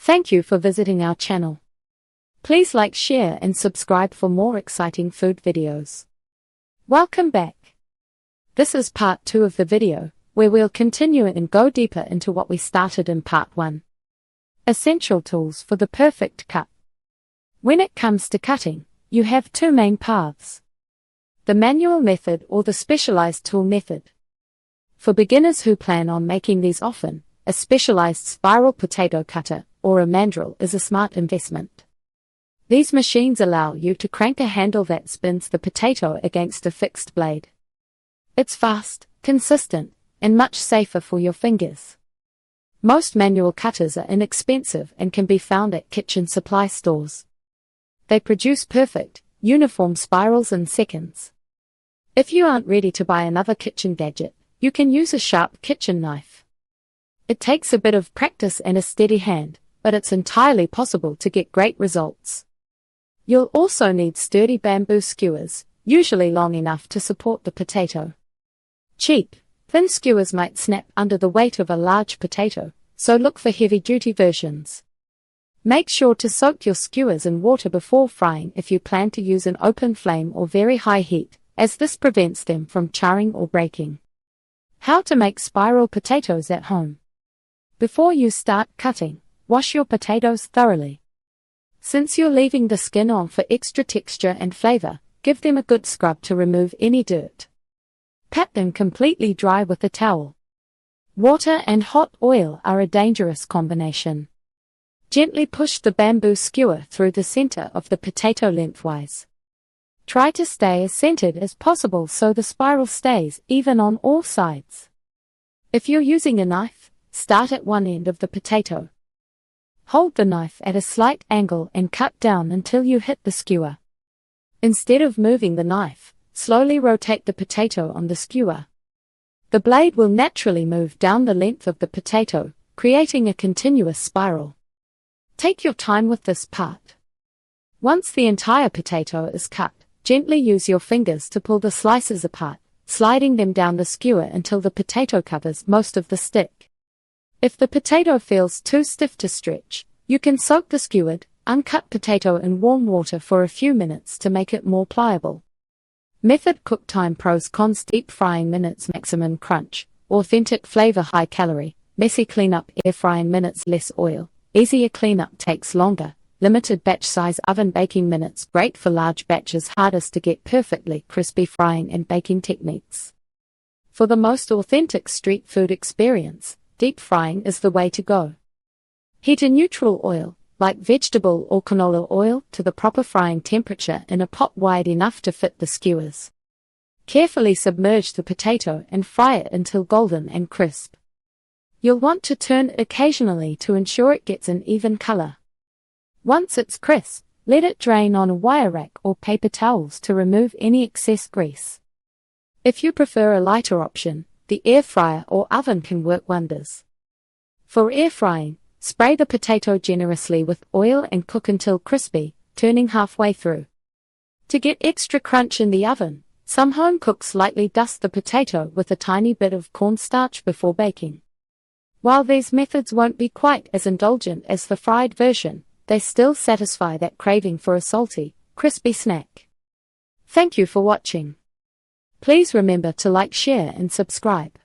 Thank you for visiting our channel. Please like, share and subscribe for more exciting food videos. Welcome back. This is part 2 of the video, where we'll continue and go deeper into what we started in part 1. Essential tools for the perfect cut. When it comes to cutting, you have two main paths: the manual method or the specialized tool method. For beginners who plan on making these often, a specialized spiral potato cutter or a mandrel is a smart investment. These machines allow you to crank a handle that spins the potato against a fixed blade. It's fast, consistent, and much safer for your fingers. Most manual cutters are inexpensive and can be found at kitchen supply stores. They produce perfect, uniform spirals in seconds. If you aren't ready to buy another kitchen gadget, you can use a sharp kitchen knife. It takes a bit of practice and a steady hand, but it's entirely possible to get great results. You'll also need sturdy bamboo skewers, usually long enough to support the potato. Cheap, thin skewers might snap under the weight of a large potato, so look for heavy-duty versions. Make sure to soak your skewers in water before frying if you plan to use an open flame or very high heat, as this prevents them from charring or breaking. How to make spiral potatoes at home. Before you start cutting, wash your potatoes thoroughly. Since you're leaving the skin on for extra texture and flavor, give them a good scrub to remove any dirt. Pat them completely dry with a towel. Water and hot oil are a dangerous combination. Gently push the bamboo skewer through the center of the potato lengthwise. Try to stay as centered as possible so the spiral stays even on all sides. If you're using a knife, start at one end of the potato. Hold the knife at a slight angle and cut down until you hit the skewer. Instead of moving the knife, slowly rotate the potato on the skewer. The blade will naturally move down the length of the potato, creating a continuous spiral. Take your time with this part. Once the entire potato is cut, gently use your fingers to pull the slices apart, sliding them down the skewer until the potato covers most of the stick. If the potato feels too stiff to stretch, you can soak the skewered, uncut potato in warm water for a few minutes to make it more pliable. Method: cook time, pros, cons: deep frying minutes, maximum crunch, authentic flavor, high calorie, messy cleanup, air frying minutes, less oil, easier cleanup, takes longer, limited batch size, oven baking minutes, great for large batches, hardest to get perfectly crispy, frying and baking techniques. For the most authentic street food experience, deep frying is the way to go. Heat a neutral oil, like vegetable or canola oil, to the proper frying temperature in a pot wide enough to fit the skewers. Carefully submerge the potato and fry it until golden and crisp. You'll want to turn it occasionally to ensure it gets an even color. Once it's crisp, let it drain on a wire rack or paper towels to remove any excess grease. If you prefer a lighter option, the air fryer or oven can work wonders. For air frying, spray the potato generously with oil and cook until crispy, turning halfway through. To get extra crunch in the oven, some home cooks lightly dust the potato with a tiny bit of cornstarch before baking. While these methods won't be quite as indulgent as the fried version, they still satisfy that craving for a salty, crispy snack. Thank you for watching. Please remember to like, share and subscribe.